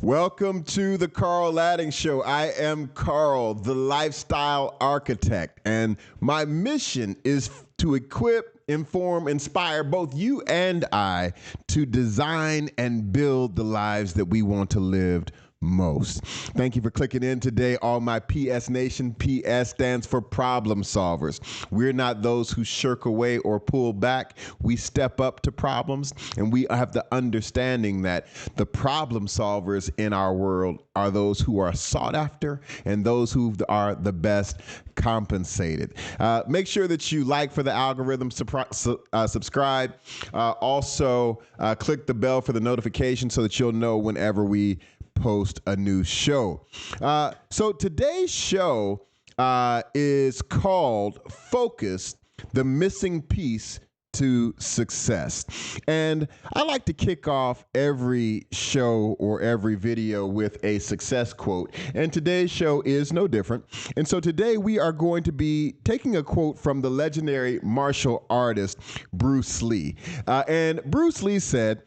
Welcome to the Carl Latting Show. I am Carl, the lifestyle architect, and my mission is to equip, inform, inspire both you and I to design and build the lives that we want to live most. Thank you for clicking in today, all my PS Nation. PS stands for problem solvers. We're not those who shirk away or pull back. We step up to problems, and we have the understanding that the problem solvers in our world are those who are sought after and those who are the best compensated. Make sure that you like for the algorithm, subscribe. Also, click the bell for the notification so that you'll know whenever we post a new show. So today's show is called Focus, the Missing Piece to Success. And I like to kick off every show or every video with a success quote. And today's show is no different. And so today we are going to be taking a quote from the legendary martial artist Bruce Lee. And Bruce Lee said,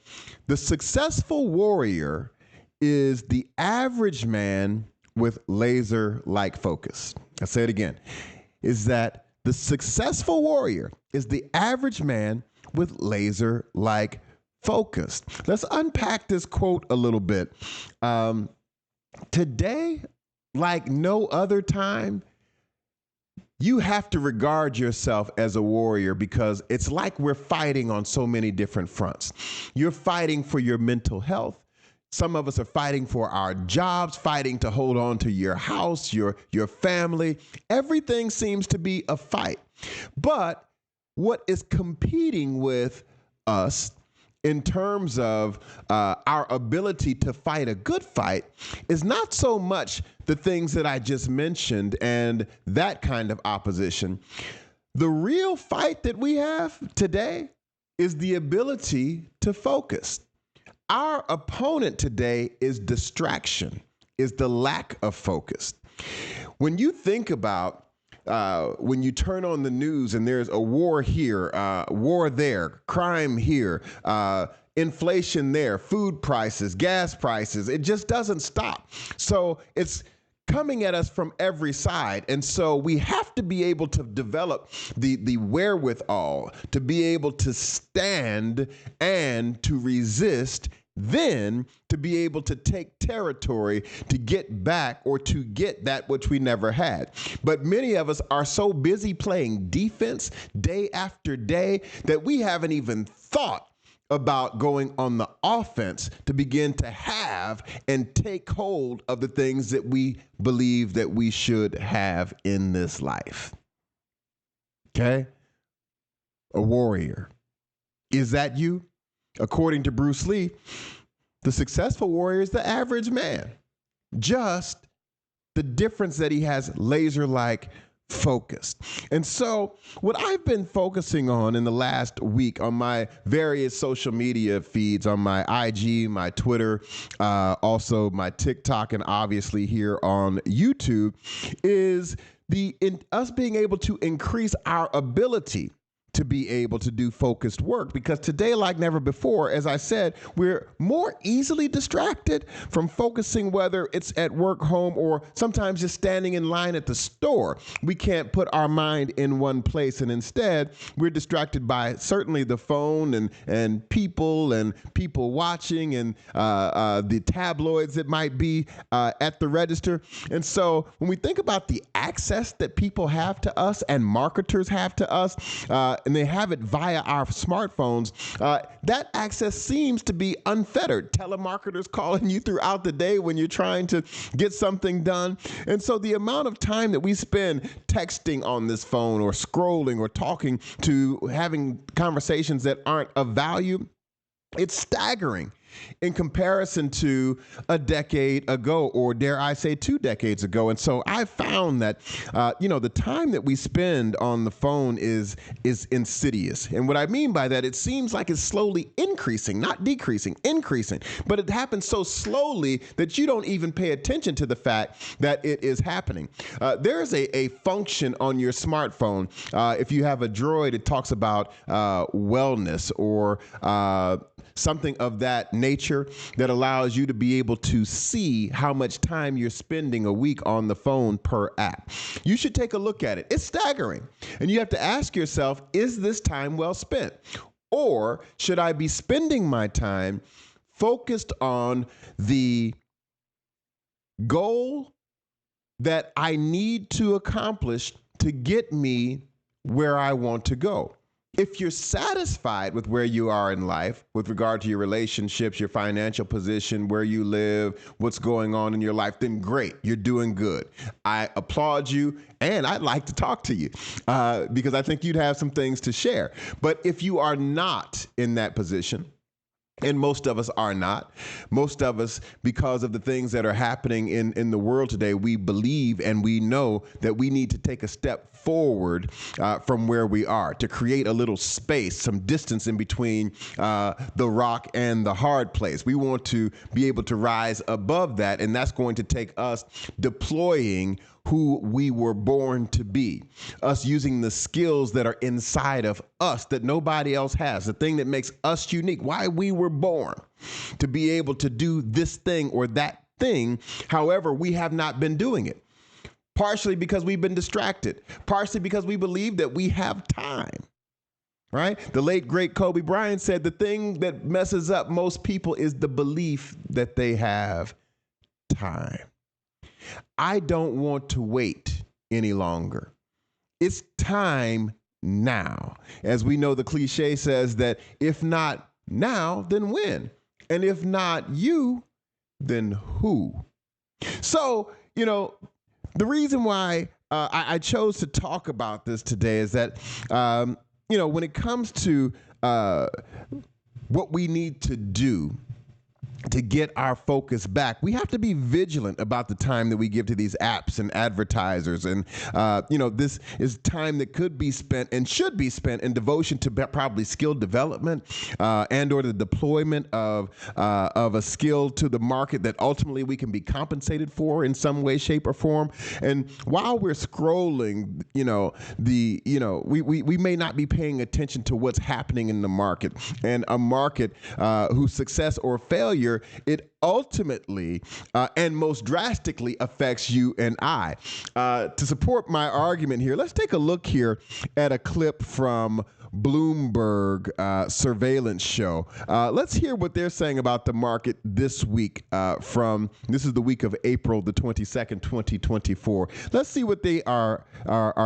"The successful warrior is the average man with laser-like focus." I'll say it again. Is that the successful warrior is the average man with laser-like focus. Let's unpack this quote a little bit. Today, like no other time, you have to regard yourself as a warrior because it's like we're fighting on so many different fronts. You're fighting for your mental health. Some of us are fighting for our jobs, fighting to hold on to your house, your family. Everything seems to be a fight. But what is competing with us in terms of our ability to fight a good fight is not so much the things that I just mentioned and that kind of opposition. The real fight that we have today is the ability to focus. Our opponent today is distraction, is the lack of focus. When you think about when you turn on the news and there's a war here, war there, crime here, inflation there, food prices, gas prices, it just doesn't stop. So it's coming at us from every side. And so we have to be able to develop the wherewithal to be able to stand and to resist, then to be able to take territory to get back or to get that which we never had. But many of us are so busy playing defense day after day that we haven't even thought about going on the offense to begin to have and take hold of the things that we believe that we should have in this life. Okay? A warrior. Is that you? According to Bruce Lee, the successful warrior is the average man. Just the difference that he has laser-like focused. And so what I've been focusing on in the last week on my various social media feeds, on my IG, my Twitter, also my TikTok, and obviously here on YouTube, is us being able to increase our ability to be able to do focused work, because today, like never before, as I said, we're more easily distracted from focusing, whether it's at work, home, or sometimes just standing in line at the store. We can't put our mind in one place, and instead we're distracted by certainly the phone and people watching and the tabloids that might be at the register. And so when we think about the access that people have to us and marketers have to us, and they have it via our smartphones, that access seems to be unfettered. Telemarketers calling you throughout the day when you're trying to get something done. And so the amount of time that we spend texting on this phone or scrolling or talking to having conversations that aren't of value, it's staggering in comparison to a decade ago, or dare I say 2 decades ago. And so I found that, the time that we spend on the phone is insidious. And what I mean by that, it seems like it's slowly increasing, not decreasing, increasing. But it happens so slowly that you don't even pay attention to the fact that it is happening. There is a function on your smartphone. If you have a Droid, it talks about wellness or something of that nature that allows you to be able to see how much time you're spending a week on the phone per app. You should take a look at it. It's staggering. And you have to ask yourself, is this time well spent? Or should I be spending my time focused on the goal that I need to accomplish to get me where I want to go? If you're satisfied with where you are in life with regard to your relationships, your financial position, where you live, what's going on in your life, then great, you're doing good. I applaud you, and I'd like to talk to you because I think you'd have some things to share. But if you are not in that position, and most of us are not. Most of us, because of the things that are happening in the world today, we believe and we know that we need to take a step forward from where we are to create a little space, some distance in between the rock and the hard place. We want to be able to rise above that, and that's going to take us deploying who we were born to be, us using the skills that are inside of us that nobody else has, the thing that makes us unique, why we were born to be able to do this thing or that thing. However, we have not been doing it, partially because we've been distracted, partially because we believe that we have time. Right? The late, great Kobe Bryant said the thing that messes up most people is the belief that they have time. I don't want to wait any longer. It's time now. As we know, the cliche says that if not now, then when? And if not you, then who? So, the reason why I chose to talk about this today is that, when it comes to what we need to do to get our focus back, we have to be vigilant about the time that we give to these apps and advertisers. And, this is time that could be spent and should be spent in devotion to probably skill development and or the deployment of a skill to the market that ultimately we can be compensated for in some way, shape, or form. And while we're scrolling, we may not be paying attention to what's happening in the market, and a market whose success or failure, it ultimately and most drastically affects you and I. To support my argument here, let's take a look here at a clip from Bloomberg surveillance show. Let's hear what they're saying about the market this week this is the week of April the 22nd, 2024. Let's see what they are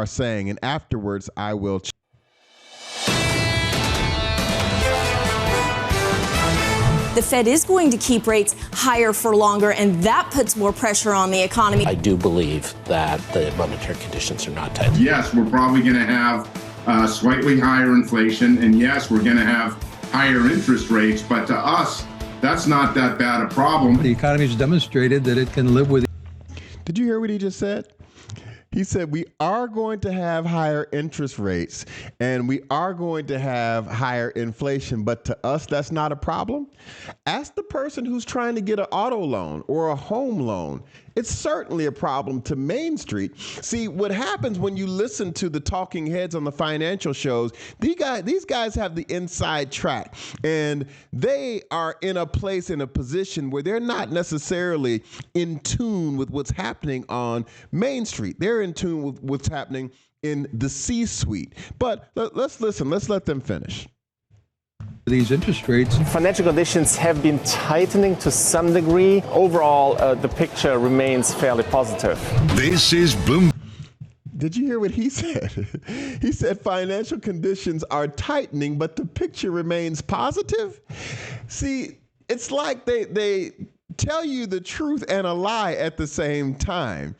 saying, and afterwards I will The Fed is going to keep rates higher for longer, and that puts more pressure on the economy. I do believe that the monetary conditions are not tight. Yes, we're probably going to have slightly higher inflation, and yes, we're going to have higher interest rates, but to us, that's not that bad a problem. The economy has demonstrated that it can live with it. Did you hear what he just said? He said we are going to have higher interest rates and we are going to have higher inflation, but to us, that's not a problem. Ask the person who's trying to get an auto loan or a home loan. It's certainly a problem to Main Street. See, what happens when you listen to the talking heads on the financial shows, these guys have the inside track, and they are in a position where they're not necessarily in tune with what's happening on Main Street. They're in tune with what's happening in the C-suite. But let's listen. Let's let them finish. These interest rates. Financial conditions have been tightening to some degree. Overall, the picture remains fairly positive. This is Bloomberg. Did you hear what he said? He said financial conditions are tightening, but the picture remains positive. See, it's like they tell you the truth and a lie at the same time.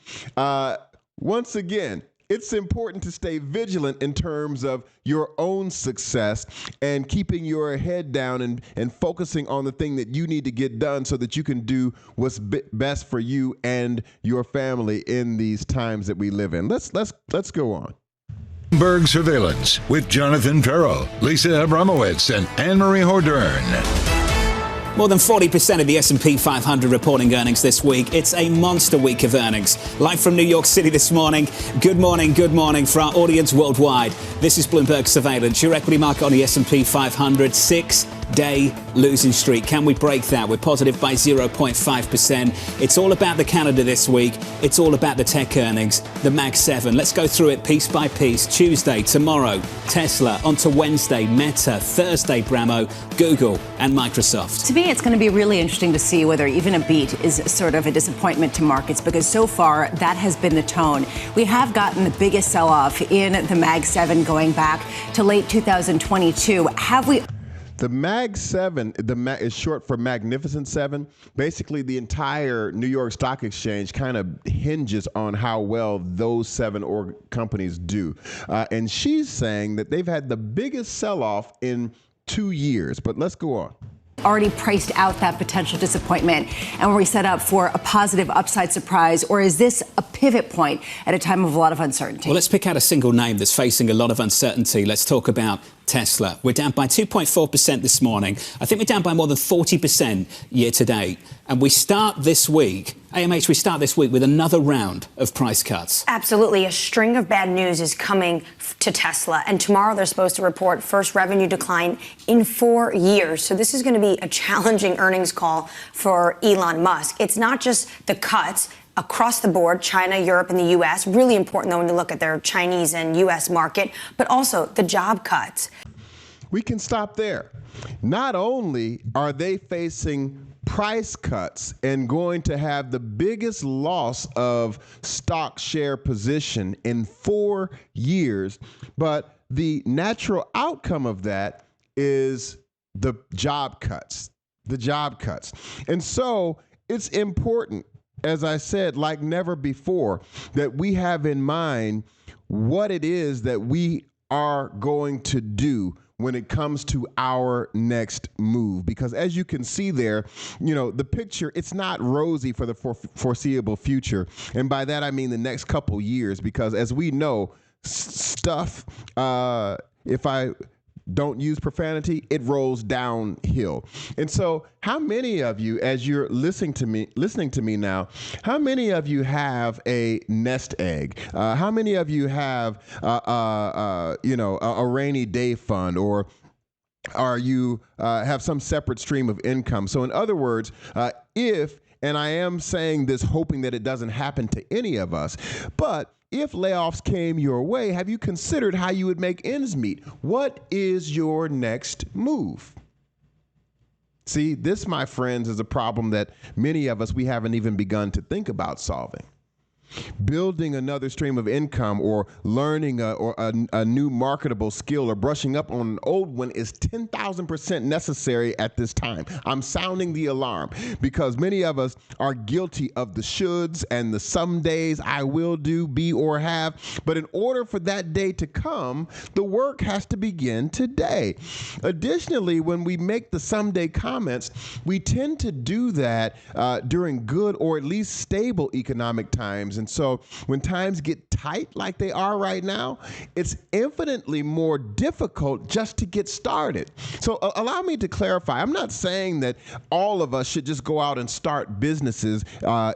Once again, it's important to stay vigilant in terms of your own success and keeping your head down and focusing on the thing that you need to get done so that you can do what's best for you and your family in these times that we live in. Let's go on. Bloomberg Surveillance with Jonathan Farrell, Lisa Abramowitz, and Anne-Marie Hordern. More than 40% of the S&P 500 reporting earnings this week. It's a monster week of earnings. Live from New York City this morning. Good morning for our audience worldwide. This is Bloomberg Surveillance. Your equity market on the S&P 500, 6 day losing streak. Can we break that? We're positive by 0.5%. It's all about the Canada this week. It's all about the tech earnings, the Mag 7. Let's go through it piece by piece. Tuesday, tomorrow, Tesla. Onto Wednesday, Meta. Thursday, Bramo, Google, and Microsoft. To me, it's going to be really interesting to see whether even a beat is sort of a disappointment to markets, because so far that has been the tone. We have gotten the biggest sell-off in the Mag 7 going back to late 2022. Have we? The Mag 7 is short for Magnificent 7. Basically, the entire New York Stock Exchange kind of hinges on how well those 7 companies do. And she's saying that they've had the biggest sell-off in 2 years. But let's go on. Already priced out that potential disappointment, and were we set up for a positive upside surprise, or is this a pivot point at a time of a lot of uncertainty? Well, let's pick out a single name that's facing a lot of uncertainty. Let's talk about Tesla. We're down by 2.4% this morning. I think we're down by more than 40% year to date. And we start this week, AMH, we start this week with another round of price cuts. Absolutely. A string of bad news is coming to Tesla. And tomorrow they're supposed to report first revenue decline in 4 years. So this is going to be a challenging earnings call for Elon Musk. It's not just the cuts across the board, China, Europe, and the U.S. Really important, though, when you look at their Chinese and U.S. market, but also the job cuts. We can stop there. Not only are they facing price cuts and going to have the biggest loss of stock share position in 4 years, but the natural outcome of that is the job cuts. And so it's important, as I said, like never before, that we have in mind what it is that we are going to do when it comes to our next move. Because as you can see there, the picture, it's not rosy for the foreseeable future. And by that, I mean the next couple years, because as we know, stuff, if I don't use profanity, it rolls downhill. And so how many of you, as you're listening to me now, how many of you have a nest egg? How many of you have, a rainy day fund, or are you have some separate stream of income? So in other words, and I am saying this hoping that it doesn't happen to any of us, but if layoffs came your way, have you considered how you would make ends meet? What is your next move? See, this, my friends, is a problem that many of us, we haven't even begun to think about solving. Building another stream of income, or learning a new marketable skill, or brushing up on an old one is 10,000% necessary at this time. I'm sounding the alarm, because many of us are guilty of the shoulds and the somedays, I will do, be, or have. But in order for that day to come, the work has to begin today. Additionally, when we make the someday comments, we tend to do that during good or at least stable economic times. And so when times get tight like they are right now, it's infinitely more difficult just to get started. So allow me to clarify. I'm not saying that all of us should just go out and start businesses.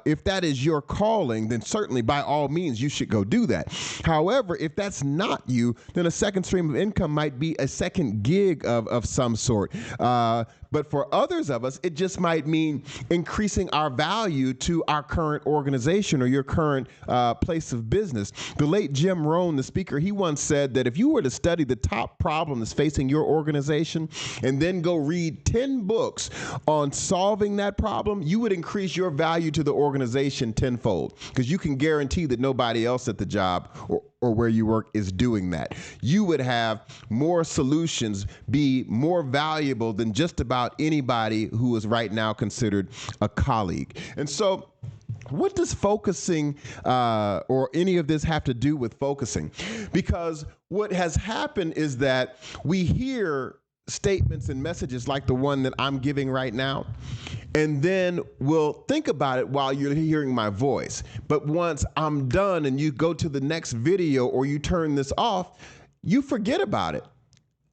If that is your calling, then certainly by all means you should go do that. However, if that's not you, then a second stream of income might be a second gig of some sort. But for others of us, it just might mean increasing our value to our current organization or your current place of business. The late Jim Rohn, the speaker, he once said that if you were to study the top problems facing your organization and then go read 10 books on solving that problem, you would increase your value to the organization tenfold, because you can guarantee that nobody else at the job or where you work is doing that. You would have more solutions, be more valuable than just about anybody who is right now considered a colleague. And so what does focusing or any of this have to do with focusing? Because what has happened is that we hear statements and messages like the one that I'm giving right now, and then we'll think about it while you're hearing my voice. But once I'm done and you go to the next video or you turn this off, you forget about it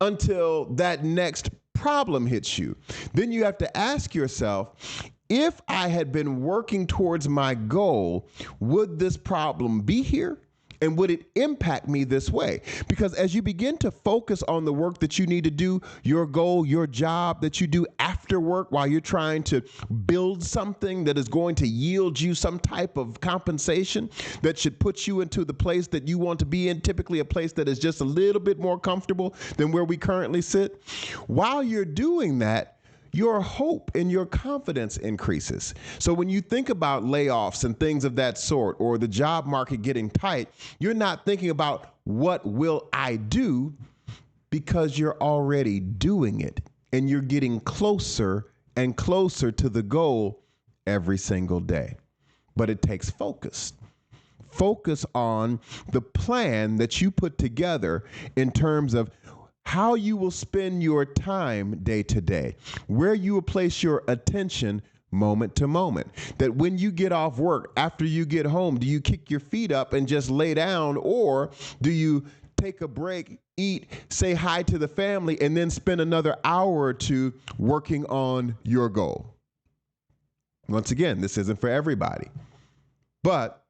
until that next problem hits you. Then you have to ask yourself, if I had been working towards my goal, would this problem be here? And would it impact me this way? Because as you begin to focus on the work that you need to do, your goal, your job that you do after work while you're trying to build something that is going to yield you some type of compensation that should put you into the place that you want to be in, typically a place that is just a little bit more comfortable than where we currently sit. While you're doing that, your hope and your confidence increases. So when you think about layoffs and things of that sort, or the job market getting tight, you're not thinking about what will I do, because you're already doing it and you're getting closer and closer to the goal every single day. But it takes focus. Focus on the plan that you put together in terms of how you will spend your time day to day, where you will place your attention moment to moment. That when you get off work, after you get home, do you kick your feet up and just lay down, or do you take a break, eat, say hi to the family, and then spend another hour or two working on your goal? Once again, this isn't for everybody, but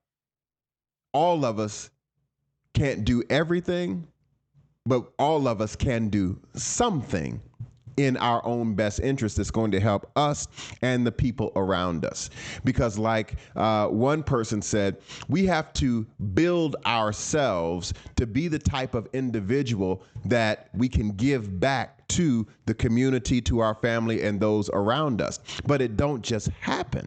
all of us can't do everything. But all of us can do something in our own best interest that's going to help us and the people around us. Because like one person said, we have to build ourselves to be the type of individual that we can give back to the community, to our family, and those around us. But it don't just happen.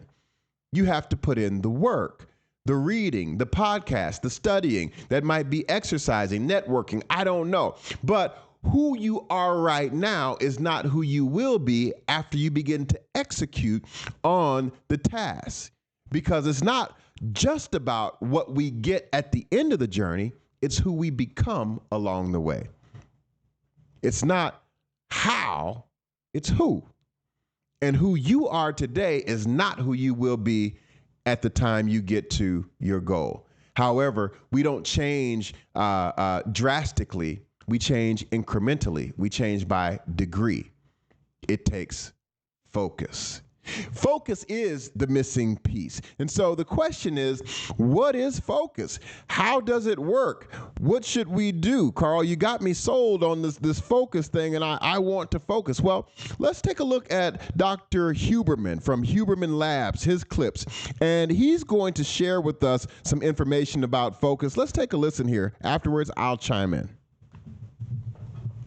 You have to put in the work. The reading, the podcast, the studying, that might be exercising, networking, I don't know. But who you are right now is not who you will be after you begin to execute on the task. Because it's not just about what we get at the end of the journey, it's who we become along the way. It's not how, it's who. And who you are today is not who you will be at the time you get to your goal. However, we don't change drastically. We change incrementally. We change by degree. It takes focus. Focus is the missing piece. And so the question is, what is focus? How does it work? What should we do? Carl, you got me sold on this focus thing, and I want to focus. Well, let's take a look at Dr. Huberman from Huberman Labs, his clips, and he's going to share with us some information about focus. Let's take a listen here. Afterwards, I'll chime in.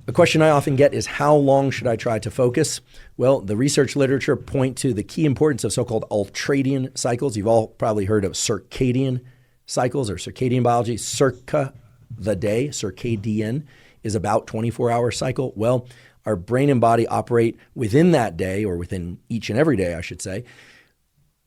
A question I often get is, how long should I try to focus? Well, the research literature point to the key importance of so-called ultradian cycles. You've all probably heard of circadian cycles or circadian biology. Circa, the day, circadian, is about 24-hour cycle. Well, our brain and body operate within that day, or within each and every day, I should say,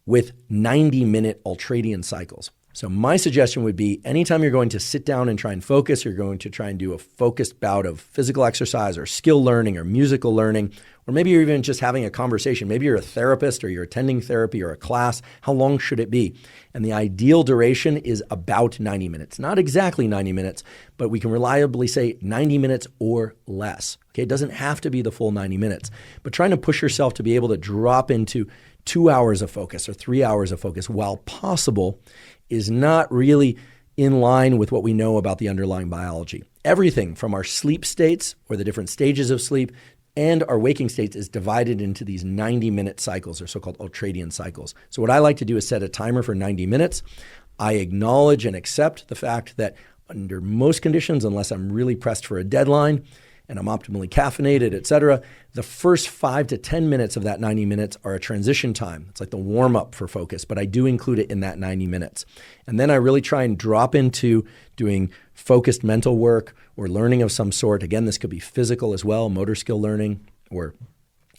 with 90-minute ultradian cycles. So my suggestion would be, anytime you're going to sit down and try and focus, you're going to try and do a focused bout of physical exercise or skill learning or musical learning, or maybe you're even just having a conversation. Maybe you're a therapist or you're attending therapy or a class. How long should it be? And the ideal duration is about 90 minutes. Not exactly 90 minutes, but we can reliably say 90 minutes or less. Okay, it doesn't have to be the full 90 minutes, but trying to push yourself to be able to drop into 2 hours of focus or 3 hours of focus while possible is not really in line with what we know about the underlying biology. Everything from our sleep states, or the different stages of sleep, and our waking states is divided into these 90-minute cycles, or so-called ultradian cycles. So what I like to do is set a timer for 90 minutes. I acknowledge and accept the fact that under most conditions, unless I'm really pressed for a deadline and I'm optimally caffeinated, etc., the first 5 to 10 minutes of that 90 minutes are a transition time. It's like the warm-up for focus, but I do include it in that 90 minutes. And then I really try and drop into doing focused mental work or learning of some sort. Again, this could be physical as well, motor skill learning, or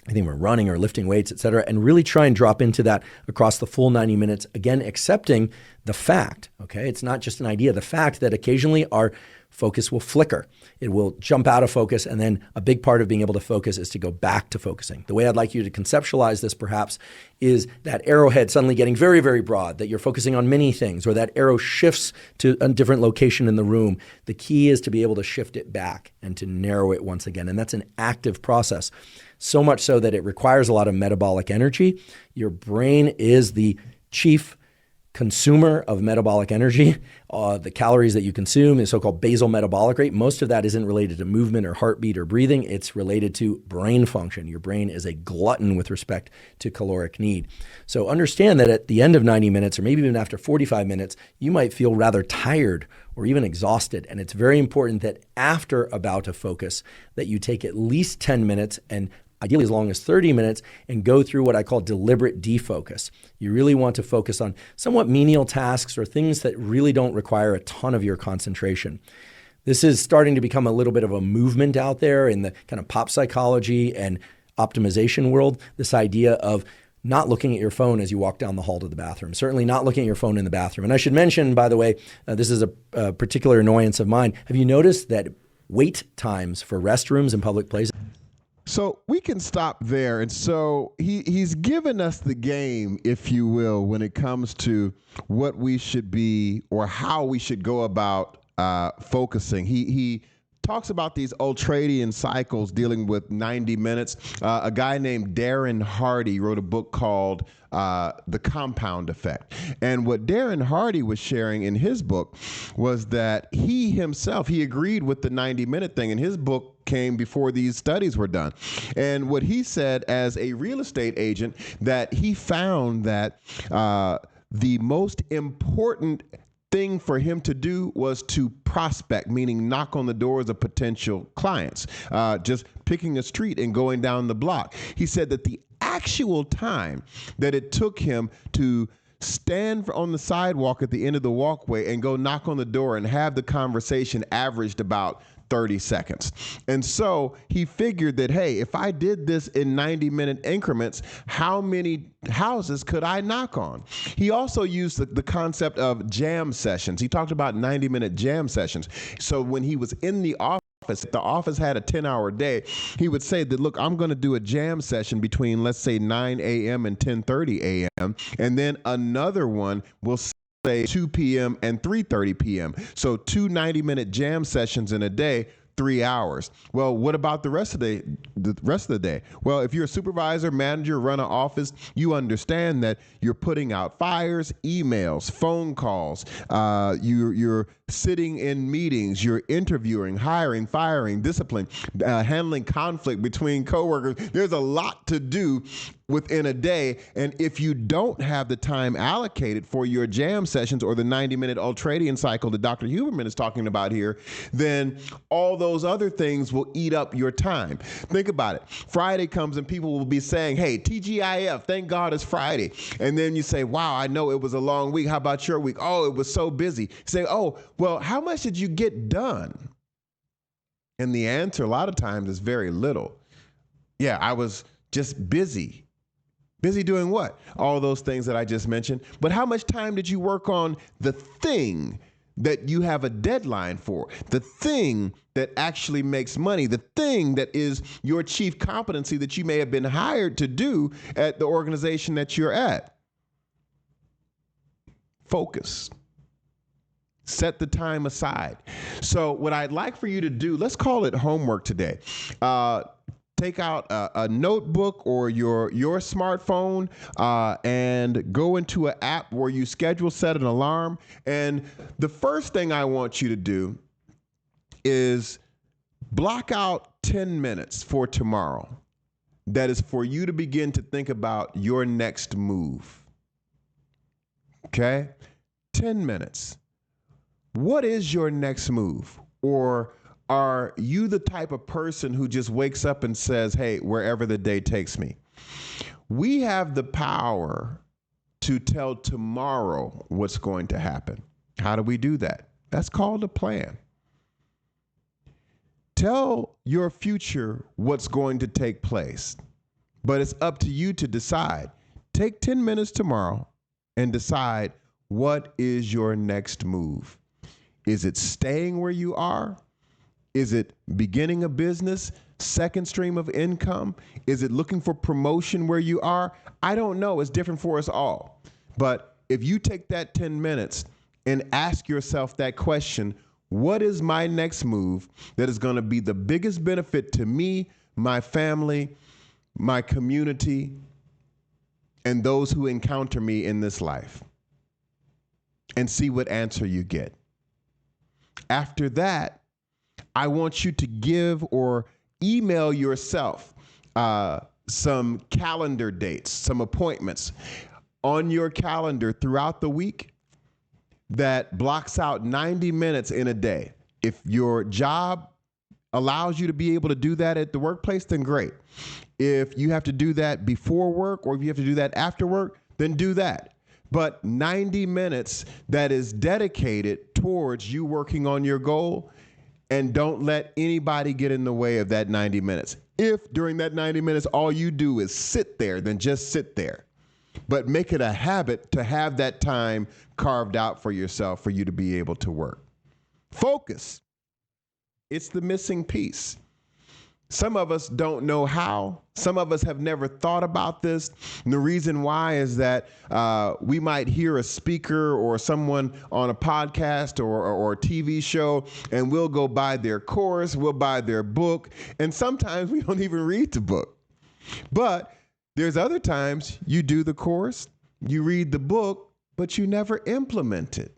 I think we're running or lifting weights, etc., and really try and drop into that across the full 90 minutes, again, accepting the fact, okay? It's not just an idea, the fact that occasionally our focus will flicker. It will jump out of focus, and then a big part of being able to focus is to go back to focusing. The way I'd like you to conceptualize this, perhaps, is that arrowhead suddenly getting very, very broad, that you're focusing on many things, or that arrow shifts to a different location in the room. The key is to be able to shift it back and to narrow it once again, and that's an active process. So much so that it requires a lot of metabolic energy. Your brain is the chief consumer of metabolic energy. The calories that you consume is so-called basal metabolic rate. Most of that isn't related to movement or heartbeat or breathing. It's related to brain function. Your brain is a glutton with respect to caloric need. So understand that at the end of 90 minutes, or maybe even after 45 minutes, you might feel rather tired or even exhausted. And it's very important that after a bout of focus, that you take at least 10 minutes and ideally as long as 30 minutes, and go through what I call deliberate defocus. You really want to focus on somewhat menial tasks or things that really don't require a ton of your concentration. This is starting to become a little bit of a movement out there in the kind of pop psychology and optimization world, this idea of not looking at your phone as you walk down the hall to the bathroom, certainly not looking at your phone in the bathroom. And I should mention, by the way, this is a particular annoyance of mine. Have you noticed that wait times for restrooms in public places? So we can stop there. And so he's given us the game, if you will, when it comes to what we should be or how we should go about focusing. He talks about these ultradian cycles dealing with 90 minutes. A guy named Darren Hardy wrote a book called The Compound Effect. And what Darren Hardy was sharing in his book was that he himself, he agreed with the 90-minute thing, and his book came before these studies were done. And what he said as a real estate agent, that he found that the most important thing for him to do was to prospect, meaning knock on the doors of potential clients, just picking a street and going down the block. He said that the actual time that it took him to stand on the sidewalk at the end of the walkway and go knock on the door and have the conversation averaged about 30 seconds. And so he figured that, hey, if I did this in 90-minute increments, how many houses could I knock on? He also used the concept of jam sessions. He talked about 90-minute jam sessions. So when he was in the office, if the office had a 10-hour day, he would say that, look, I'm going to do a jam session between, let's say, 9 a.m. and 10:30 a.m. And then another one will say 2 p.m. and 3:30 p.m. So 2 90-minute jam sessions in a day, 3 hours. Well, what about the rest of the day? Well, if you're a supervisor, manager, run an office, you understand that you're putting out fires, emails, phone calls, you're sitting in meetings, you're interviewing, hiring, firing, discipline, handling conflict between coworkers. There's a lot to do within a day. And if you don't have the time allocated for your jam sessions or the 90-minute ultradian cycle that Dr. Huberman is talking about here, then all those other things will eat up your time. Think about it. Friday comes and people will be saying, hey, TGIF, thank God it's Friday. And then you say, wow, I know it was a long week. How about your week? Oh, it was so busy. You say, oh, well, how much did you get done? And the answer a lot of times is very little. Yeah, I was just busy. Busy doing what? All those things that I just mentioned. But how much time did you work on the thing that you have a deadline for? The thing that actually makes money, the thing that is your chief competency that you may have been hired to do at the organization that you're at. Focus. Set the time aside. So what I'd like for you to do, let's call it homework today. Take out a notebook or your smartphone and go into an app where you set an alarm. And the first thing I want you to do is block out 10 minutes for tomorrow. That is for you to begin to think about your next move. Okay? 10 minutes. What is your next move? Or are you the type of person who just wakes up and says, hey, wherever the day takes me? We have the power to tell tomorrow what's going to happen. How do we do that? That's called a plan. Tell your future what's going to take place, but it's up to you to decide. Take 10 minutes tomorrow and decide, what is your next move? Is it staying where you are? Is it beginning a business, second stream of income? Is it looking for promotion where you are? I don't know. It's different for us all. But if you take that 10 minutes and ask yourself that question, what is my next move that is going to be the biggest benefit to me, my family, my community, and those who encounter me in this life? and see what answer you get. After that, I want you to give or email yourself some calendar dates, some appointments on your calendar throughout the week that blocks out 90 minutes in a day. If your job allows you to be able to do that at the workplace, then great. If you have to do that before work or if you have to do that after work, then do that. But 90 minutes that is dedicated towards you working on your goal, and don't let anybody get in the way of that 90 minutes. If during that 90 minutes all you do is sit there, then just sit there. But make it a habit to have that time carved out for yourself for you to be able to work. Focus. It's the missing piece. Some of us don't know how. Some of us have never thought about this. And the reason why is that we might hear a speaker or someone on a podcast or a TV show, and we'll go buy their course, we'll buy their book, and sometimes we don't even read the book. But there's other times you do the course, you read the book, but you never implement it.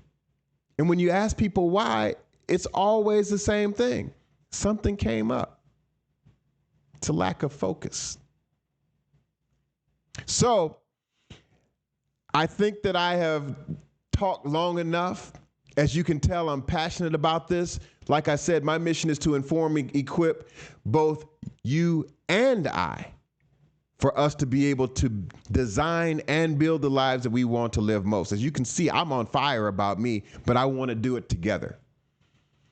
And when you ask people why, it's always the same thing. Something came up. It's a lack of focus. So I think that I have talked long enough. As you can tell, I'm passionate about this. Like I said, my mission is to inform and equip both you and I for us to be able to design and build the lives that we want to live most. As you can see, I'm on fire about me, but I want to do it together.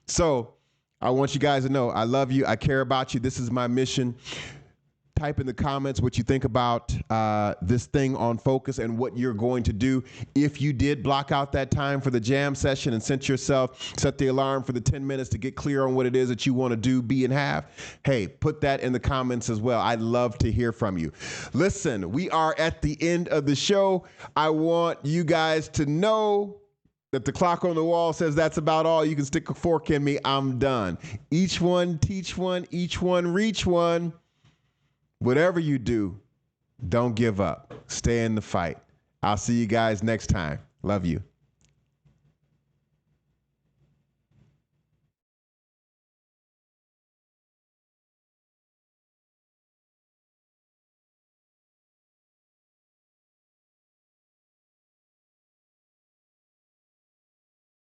So I want you guys to know I love you. I care about you. This is my mission. Type in the comments what you think about this thing on focus and what you're going to do. If you did block out that time for the jam session and set the alarm for the 10 minutes to get clear on what it is that you want to do, be, and have, hey, put that in the comments as well. I'd love to hear from you. Listen, we are at the end of the show. I want you guys to know that the clock on the wall says that's about all. You can stick a fork in me. I'm done. Each one teach one, each one reach one. Whatever you do, don't give up. Stay in the fight. I'll see you guys next time. Love you.